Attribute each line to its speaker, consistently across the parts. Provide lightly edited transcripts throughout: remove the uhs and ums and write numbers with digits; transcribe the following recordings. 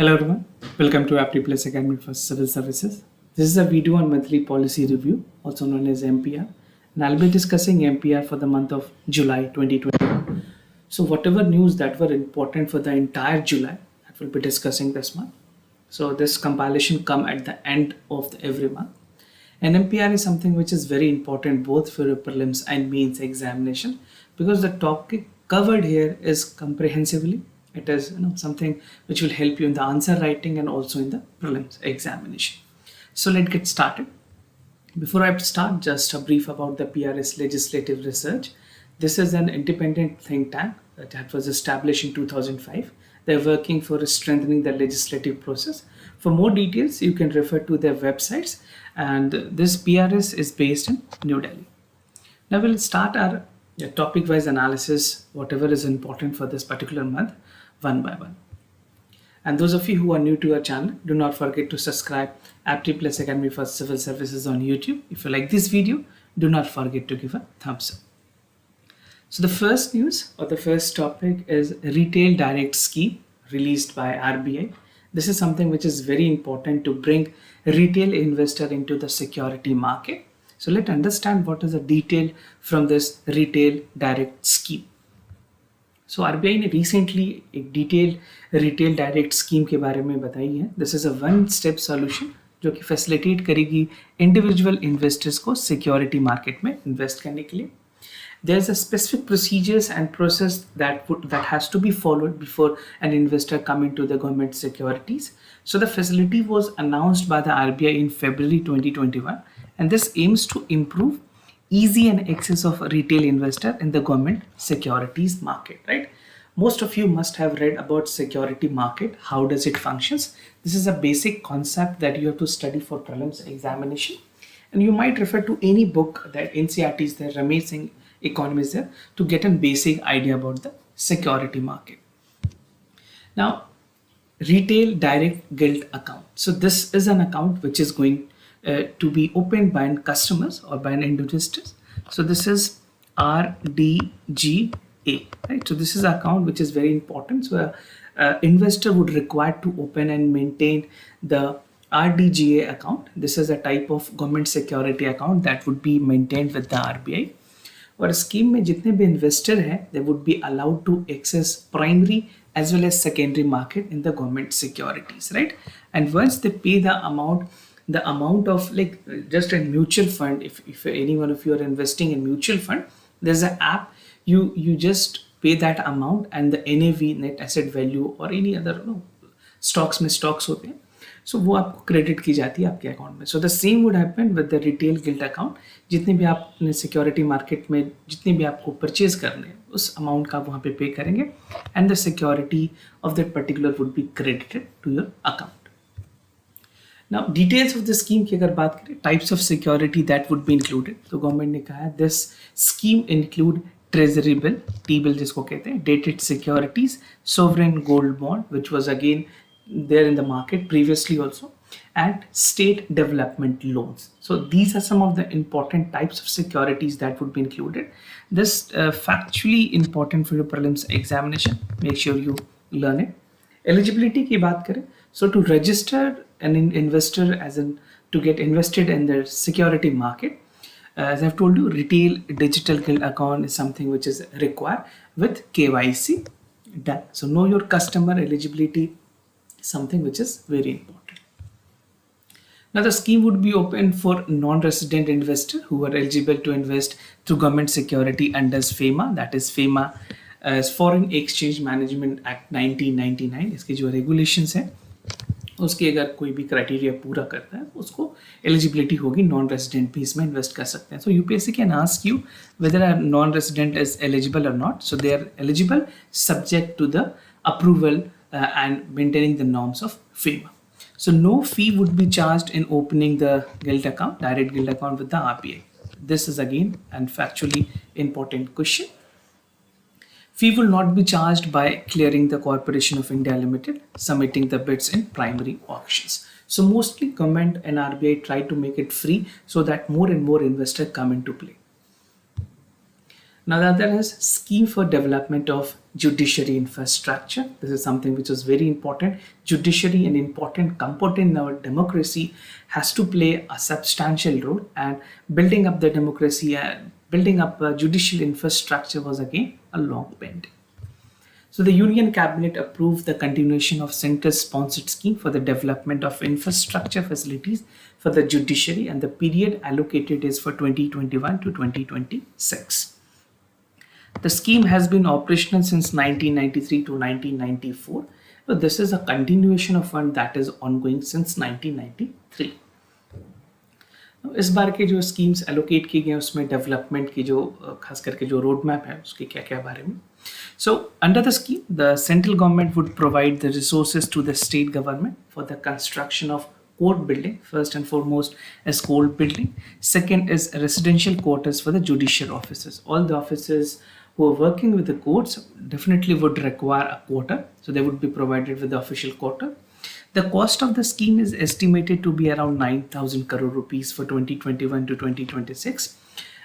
Speaker 1: Hello everyone, welcome to Aptly Academy for Civil Services. This is a video on monthly policy review, also known as MPR, and I'll be discussing MPR for the month of July 2021. So whatever news that were important for the entire July, that we'll be discussing this month. So this compilation come at the end of every month. And MPR is something which is very important both for your prelims and mains examination because the topic covered here is comprehensively. It is something which will help you in the answer writing and also in the prelims examination. So let's get started. Before I start, just a brief about the PRS Legislative Research. This is an independent think tank that was established in 2005. They're working for strengthening the legislative process. For more details, you can refer to their websites. And this PRS is based in New Delhi. Now we'll start our topic-wise analysis, whatever is important for this particular month, one by one. And those of you who are new to our channel, do not forget to subscribe Aptly Academy for Civil Services on YouTube. If you like this video, do not forget to give a thumbs up. So the first news or the first topic is Retail Direct Scheme released by RBI. This is something which is very important to bring retail investor into the security market. So let's understand what is the detail from this Retail Direct Scheme. So RBI ने recently एक detailed retail direct scheme के बारे में बताई है. This is a one-step solution जो कि facilitate करेगी individual investors को security market में invest करने के लिए. There's a specific procedures and process that has to be followed before an investor come into the government securities. So the facility was announced by the RBI in February 2021, and this aims to improve easy and access of retail investor in the government securities market, right? Most of you must have read about security market. How does it functions? This is a basic concept that you have to study for prelims examination, and you might refer to any book that NCERT is there, Ramesh Singh Economy is there, to get a basic idea about the security market. Now, retail direct gilt account. So this is an account which is going to be opened by customers or by an investors. So this is RDGA, right? So this is an account which is very important. So investor would require to open and maintain the RDGA account. This is a type of government security account that would be maintained with the RBI. और scheme में जितने भी investor हैं they would be allowed to access primary as well as secondary market in the government securities, right? And once they pay the amount of, like, just a mutual fund, if any one of you are investing in mutual fund, there's an app, you just pay that amount and the NAV, net asset value, or any other stocks में stocks होते हैं, so वो आपको credit की जाती है आपके account में. So the same would happen with the retail gilt account. जितने भी आपने सिक्योरिटी मार्केट में जितने भी आपको परचेज करने हैं उस अमाउंट का वहाँ पे करेंगे and the security of that particular would be credited to your account. Now details of the scheme की अगर बात करें, types of security that would be included, तो गवर्नमेंट ने कहा है this scheme include treasury bill, T bill जिसको कहते हैं, dated securities, sovereign gold bond which was again there in the market previously also, and state development loans. So these are some of the important types of securities that would be included. This factually important for your prelims examination. Make sure you learn it. Eligibility की बात करें, so to register an investor to get invested in the security market, as I've told you, retail digital gilt account is something which is required with KYC done. So know your customer eligibility, something which is very important. Now the scheme would be open for non-resident investors who are eligible to invest through government security under FEMA, that is FEMA as Foreign Exchange Management Act 1999. इसके जो regulations हैं उसके अगर कोई भी criteria पूरा करता है उसको एलिजिबिलिटी होगी, नॉन रेजिडेंट भी इसमें इन्वेस्ट कर सकते हैं. So UPSC can ask you whether a non resident is eligible or not. So they are eligible subject to the approval and maintaining the norms of FEMA. So no fee would be charged in opening the gilt account, direct gilt account with the RBI. This is again and factually important question. Fee will not be charged by clearing the Corporation of India Limited, submitting the bids in primary auctions. So mostly government and RBI try to make it free so that more and more investors come into play. Now the other is scheme for development of judiciary infrastructure. This is something which is very important. Judiciary, an important component in our democracy, has to play a substantial role, and building up the democracy and building up a judicial infrastructure was again a long pending. So the Union Cabinet approved the continuation of center-sponsored scheme for the development of infrastructure facilities for the judiciary, and the period allocated is for 2021 to 2026. The scheme has been operational since 1993 to 1994. So this is a continuation of one that is ongoing since 1993. इस बार के जो schemes allocate किए गए उसमें development की जो खास करके जो रोड मैप है उसके क्या क्या बारे में. So under the scheme, the central government would provide the resources to the state government for the construction of court building. First and foremost is court building. Second is residential quarters for the judicial officers. All the officers who are working with the courts definitely would require a quarter, so they would be provided with the official quarter. The cost of the scheme is estimated to be around 9,000 crore rupees for 2021 to 2026,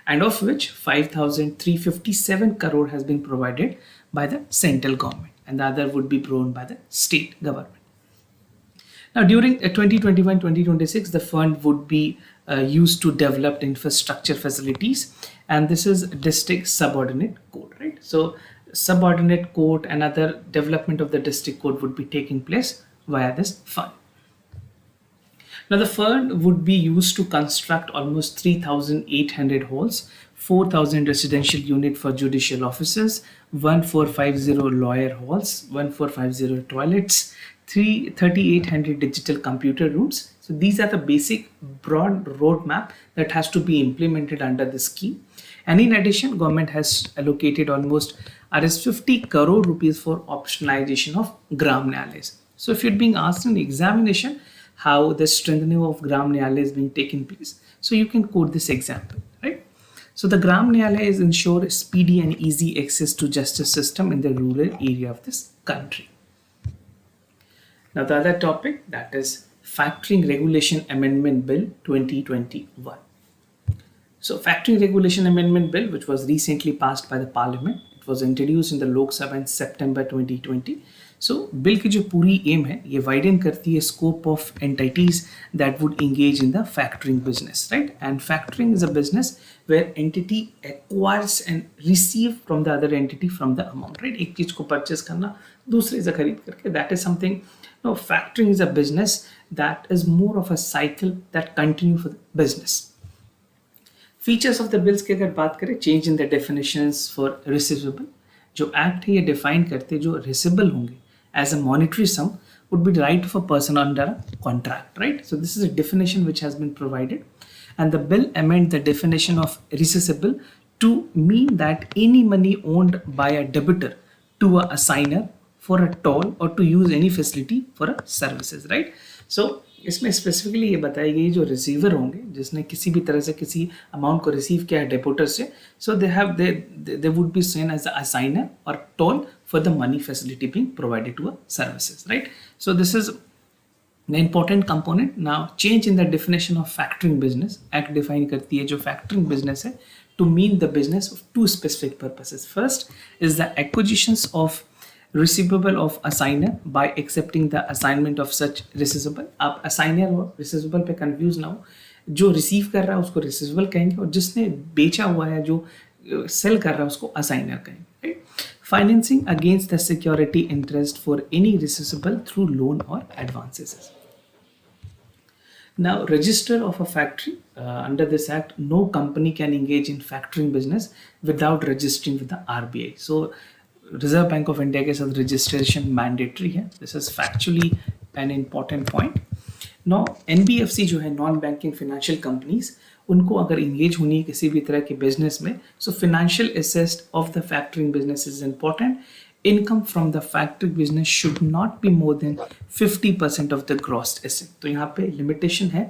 Speaker 1: and of which 5,357 crore has been provided by the central government, and the other would be borne by the state government. Now, during 2021-2026, the fund would be used to develop infrastructure facilities, and this is district subordinate court, right? So, subordinate court and other development of the district court would be taking place via this fund. Now, the fund would be used to construct almost 3,800 halls, 4,000 residential units for judicial officers, 1,450 lawyer halls, 1,450 toilets, 3,800 digital computer rooms. So these are the basic broad roadmap that has to be implemented under the scheme. And in addition, government has allocated almost Rs 50 crore rupees for optionalization of Gram Nyalayas. So if you're being asked in examination how the strengthening of Gram Nyalaya is being taken place, so you can quote this example, right? So the Gram Nyalayas ensure speedy and easy access to justice system in the rural area of this country. Now the other topic, that is Factoring Regulation Amendment Bill 2021. So Factoring Regulation Amendment Bill, which was recently passed by the Parliament, it was introduced in the Lok Sabha in September 2020. So bill की जो पूरी aim है ये widen करती है scope of entities that would engage in the factoring business, right? And factoring is a business where entity acquires and receive from the other entity from the amount, right? एक चीज को purchase करना दूसरे से खरीद करके, that is something. No, factoring is a business that is more of a cycle that continue for the business. Features of the bills की अगर बात करें, change in the definitions for receivable. जो एक्ट है ये डिफाइन करते जो receivable होंगे as a monetary sum would be the right of a person under a contract, right? So this is a definition which has been provided, and the bill amend the definition of receivable to mean that any money owned by a debitor to a assigner for a toll or to use any facility for a services, right? So इसमें specifically ये बताई गई जो receiver होंगे जिसने किसी भी तरह से किसी अमाउंट को रिसीव किया है डेपोटर से, so they would be seen as a assignor or toll for the money facility being provided to a services, right? So this is the important component. Now change in the definition of factoring business. Act define करती है जो factoring business है to mean the business of two specific purposes. First is the acquisitions of receivable of assigner by accepting the assignment of such receivable. आप assigner और receivable पे confuse ना हो. जो receive कर रहा है उसको receivable कहेंगे और जिसने बेचा हुआ है जो sell कर रहा है उसको assigner कहेंगे, right? Financing against the security interest for any receivable through loan or advances. Now, register of a factory. Under this act, no company can engage in factoring business without registering with the RBI. So, Reserve Bank of India के साथ registration mandatory है. This is factually an important point. Now, NBFC जो है non banking financial companies, उनको अगर engage होनी है किसी भी तरह के बिजनेस में, so financial asset of the factoring business is important. Income from the factoring business should not be more than 50% of the gross asset. तो यहाँ पे limitation है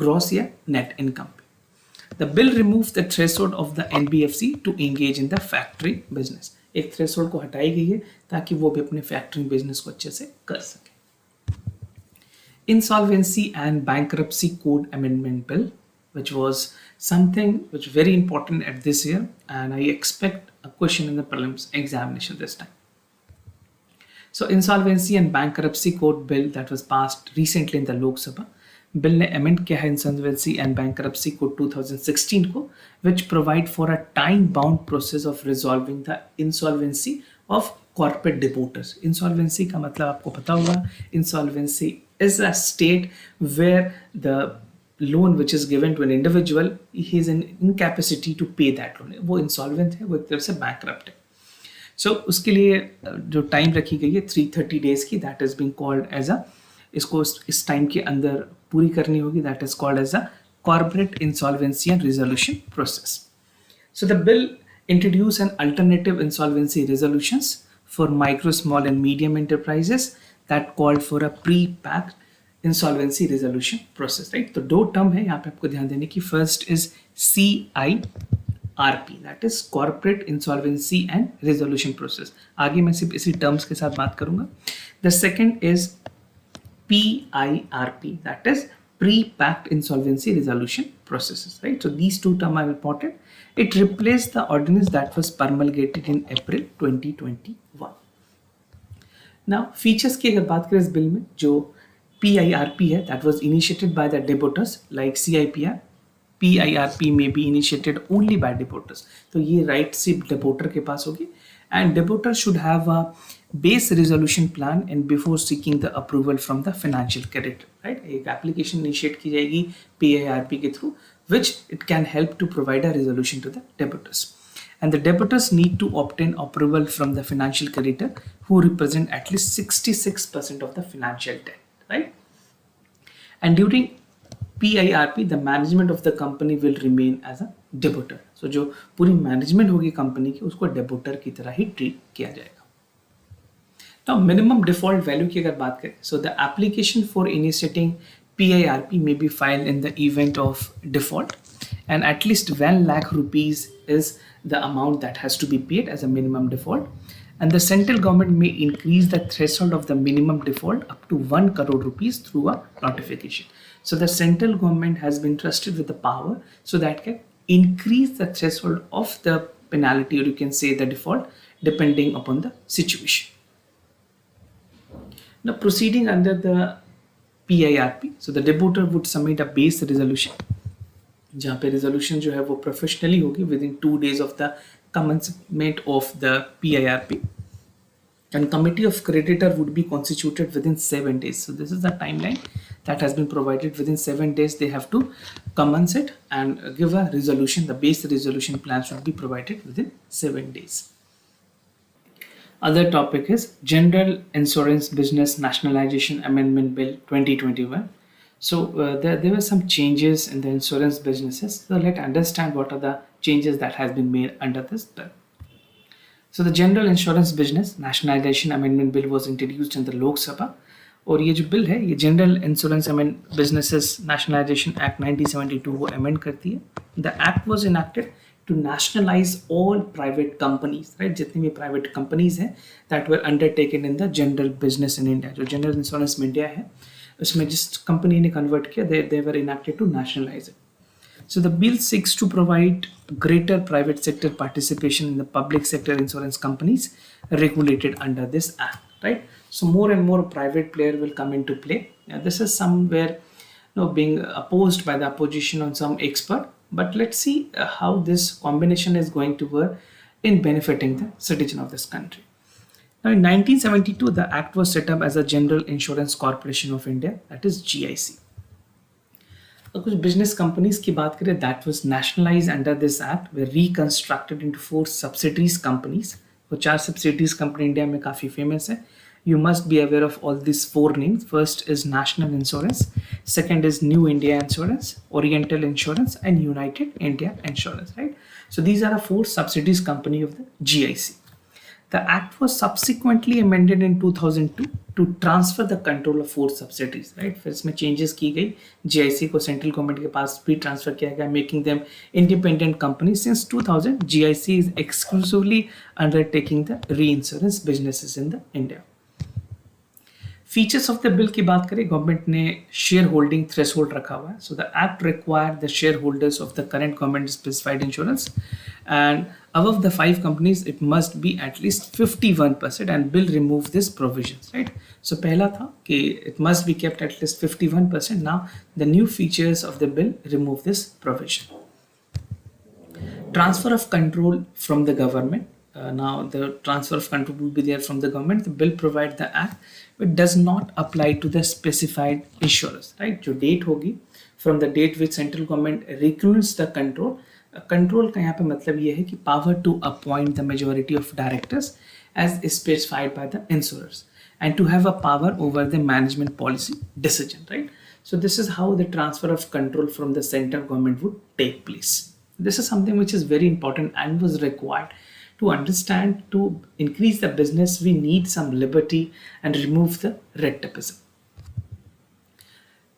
Speaker 1: gross या net income पे. The bill removes the threshold of the NBFC to engage in the factoring business. एक threshold को हटाई गई है ताकि वो भी अपने factoring business को अच्छे से कर सके. Insolvency and Bankruptcy Code Amendment Bill. which was something which very important at this year, and I expect a question in the prelims examination this time. So insolvency and bankruptcy court bill that was passed recently in the Lok Sabha, bill ने amend किया है insolvency and bankruptcy code 2016 को, which provide for a time bound process of resolving the insolvency of corporate depositors. Insolvency का मतलब आपको पता होगा, insolvency is a state where the loan which is given to an individual, he is in incapacity to pay that loan. वो insolvent है, वो एक तरह से bankrupt है. So उसके लिए जो टाइम रखी गई है 330 डेज की, that is being called as a, इसको इस टाइम के अंदर पूरी करनी होगी, that is called as a corporate insolvency and resolution process. So the bill introduce an alternative insolvency resolutions for micro small and medium enterprises that called for a pre packed insolvency resolution process. Right, तो दो term है यहाँ पे आपको ध्यान देने की. First is CIRP, that is Corporate Insolvency and Resolution Process. आगे मैं सिर्फ इसी टर्म्स के साथ बात करूंगा. The second is PIRP, that is Pre-Packed Insolvency Resolution Processes. Right, so these two terms are important. It replaced the ordinance that was promulgated in April 2021. Now features की अगर बात करें इस बिल में, जो PIRP है, that was initiated by the debtors like CIPR. PIRP may be initiated only by depositors. तो ये राइट सिर्फ डिपोटर के पास होगी, and debtor should have a base resolution plan and before seeking the approval from the financial creditor. Right, एक application initiate की जाएगी PIRP के through, which it can help to provide a resolution to the debtors. And the debtors need to obtain approval from the financial creditor who represent at least 66% of the financial debt. Right, and during PIRP, the management of the company will remain as a debitor. So जो पूरी management होगी company की, उसको debtor की तरह ही treat किया जाएगा. तो मिनिमम डिफॉल्ट वैल्यू की अगर बात करें, so the application for initiating PIRP may be filed in the event of default, and at least 1 lakh rupees is the amount that has to be paid as a minimum default. And the central government may increase the threshold of the minimum default up to 1 crore rupees through a notification. So the central government has been trusted with the power so that can increase the threshold of the penalty, or you can say the default, depending upon the situation. Now proceeding under the PIRP, so the debitor would submit a base resolution, जहाँ पे resolution जो है वो professionally होगी within 2 days of the commencement of the PIRP, and committee of creditor would be constituted within 7 days. So this is the timeline that has been provided. Within 7 days they have to commence it and give a resolution. The base resolution plan should be provided within 7 days. Other topic is General Insurance Business Nationalization Amendment Bill 2021. So there were some changes in the insurance businesses. So let's understand what are the changes that has been made under this bill. So the General Insurance Business Nationalization Amendment Bill was introduced in the Lok Sabha. और ये जो bill है, ये general insurance businesses nationalisation act 1972 को amend करती है. The act was enacted to nationalise all private companies. Right, जितनी भी प्राइवेट कंपनीज हैं that were undertaken in the general business in India. जो जनरल इंश्योरेंस में इंडिया है, उसमें जिस कंपनी ने कन्वर्ट किया, they were enacted to nationalise it. So the bill seeks to provide greater private sector participation in the public sector insurance companies regulated under this act. Right, so more and more private player will come into play. Now, this is somewhere being opposed by the opposition on some expert, but let's see how this combination is going to work in benefiting the citizen of this country. Now in 1972 the act was set up as a General Insurance Corporation of India, that is GIC. कुछ business companies की बात करें, that was nationalised under this act, way reconstructed into 4 subsidies companies. वो 4 subsidies company India में काफ़ी famous है. You must be aware of all these 4 names. First is National Insurance, second is New India Insurance, Oriental Insurance, and United India Insurance. Right, so these are the 4 subsidies company of the GIC. The act was subsequently amended in 2002 to transfer the control of 4 subsidiaries. Right, फिर इसमें changes की गई, GIC को central government के पास भी transfer किया गया, making them independent companies. Since 2000, GIC is exclusively undertaking the reinsurance businesses in the India. Features of the bill की बात करें, गवर्नमेंट ने शेयर होल्डिंग थ्रेश होल्ड रखा हुआ है. So the act require the share holders of the current government specified insurance and above the 5 companies it must be at least 51%, and bill remove this provisions, right? So पहला था कि it must be kept at least 51%. Now the new features of the bill remove this provision. Transfer of control from the government. Now the transfer of control will be there from the government. The bill provide the act which does not apply to the specified insurers, right? जो date होगी from the date which central government recruits the control. Control का यहाँ पे मतलब ये है कि power to appoint the majority of directors as specified by the insurers and to have a power over the management policy decision, right? So this is how the transfer of control from the central government would take place. This is something which is very important and was required to understand. To increase the business, we need some liberty and remove the red tapeism.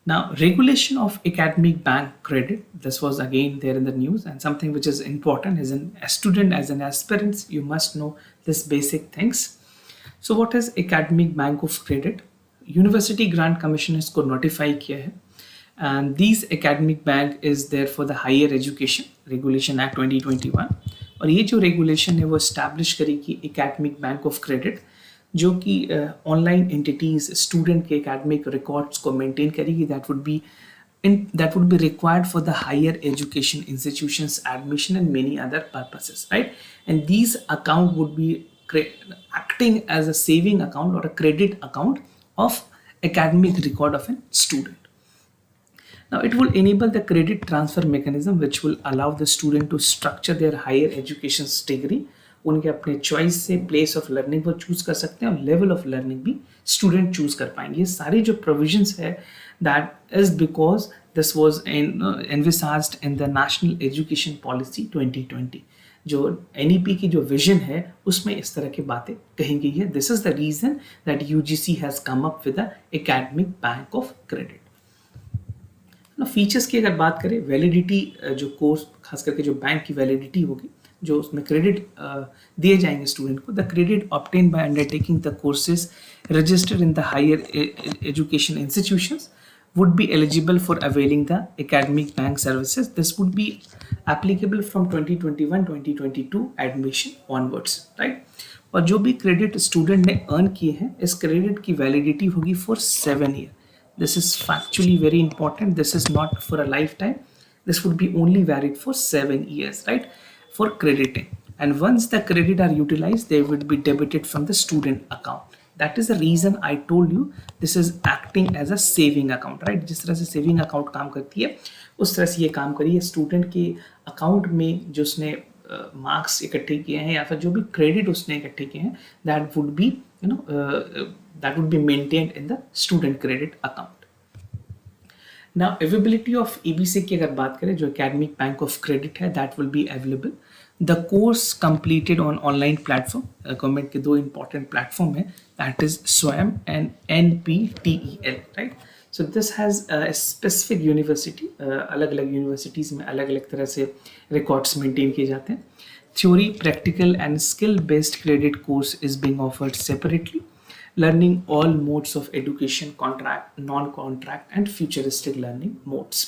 Speaker 1: Now, regulation of academic bank credit. This was again there in the news, and something which is important is a student, as an aspirant, you must know this basic things. So what is academic bank of credit? University Grant Commission इसको notify किया है, and these academic bank is there for the higher education regulation act 2021. और ये जो regulation है वो establish करेगी academic bank of credit, जो कि ऑनलाइन एंटिटीज स्टूडेंट के एकेडमिक रिकॉर्ड्स को मेंटेन करेगी. That would be required for the higher education institutions admission and many other purposes, right? And these account would be acting as a saving account or a credit account of academic record of a student. Now it will enable the credit transfer mechanism which will allow the student to structure their higher education degree. उनके अपने choice से place of learning वो choose कर सकते हैं और level of learning भी student choose कर पाएंगे. ये सारी जो प्रोविजंस है that is because this was envisaged in the national education policy 2020. जो NEP की जो विजन है उसमें इस तरह की बातें कही गई है. This is the reason that UGC has come up with the academic bank of credit. Features की अगर बात करें, वैलिडिटी जो कोर्स खास करके जो बैंक की वैलिडिटी होगी, जो उसमें क्रेडिट दिए जाएंगे स्टूडेंट को, the credit obtain by undertaking the courses registered in the higher education institutions would be eligible for availing the academic bank services. This would be applicable from 2021-2022 admission onwards, right? और जो भी credit student ने earn किए हैं, इस credit की validity होगी for 7 years. This is factually very important. This is not for a lifetime. This would be only valid for 7 years, right? For crediting. And once the credit are utilized, they would be debited from the student account. That is the reason I told you this is acting as a saving account, right? जिस तरह से saving account काम करती है उस तरह से ये काम करिए. स्टूडेंट के अकाउंट में जो उसने मार्क्स इकट्ठे किए हैं या फिर जो भी क्रेडिट उसने इकट्ठे किए हैं, that would be maintained in the student credit account. Now availability of EBC की अगर बात करें, जो academic bank of credit है, that will be available. The course completed on online platform, government के 2 important platform है, that is SWAYAM and NPTEL, right? So this has a specific university, अलग-अलग universities में अलग-अलग तरह से records maintain किए जाते हैं. Theory, practical and skill based credit course is being offered separately, learning all modes of education, contract, non-contract and futuristic learning modes.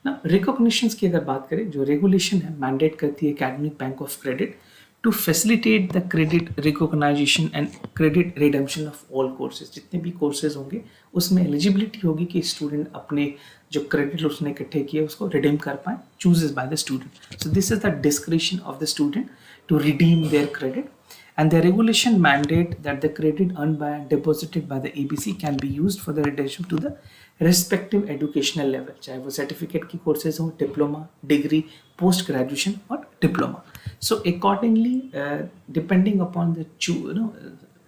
Speaker 1: ना recognitions की अगर बात करें, जो रेगुलेशन है मैंडेट करती है academic bank of credit to facilitate the credit recognization and credit redemption of all courses. जितने भी कोर्सेज होंगे उसमें एलिजिबिलिटी होगी कि स्टूडेंट अपने जो क्रेडिट उसने इकट्ठे किए उसको रिडीम कर पाए, chooses by the student. So this is the description of the student to redeem their credit. And the regulation mandate that the credit earned by and deposited by the EBC can be used for the redemption to the respective educational level, चाहे वो certificate की courses हो, diploma, degree, post graduation और diploma. So accordingly, depending upon the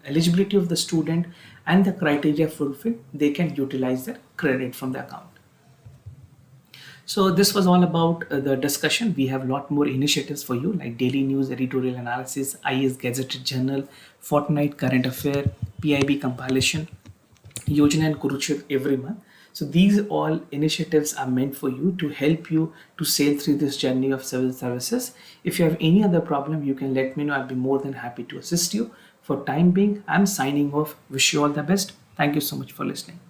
Speaker 1: eligibility of the student and the criteria fulfilled, they can utilize their credit from the account. So this was all about the discussion. We have a lot more initiatives for you like daily news, editorial analysis, IAS Gazetted Journal, Fortnite Current Affair, PIB compilation, Yojana and Kurukshetra every month. So these all initiatives are meant for you to help you to sail through this journey of civil services. If you have any other problem, you can let me know. I'll be more than happy to assist you. For time being, I'm signing off. Wish you all the best. Thank you so much for listening.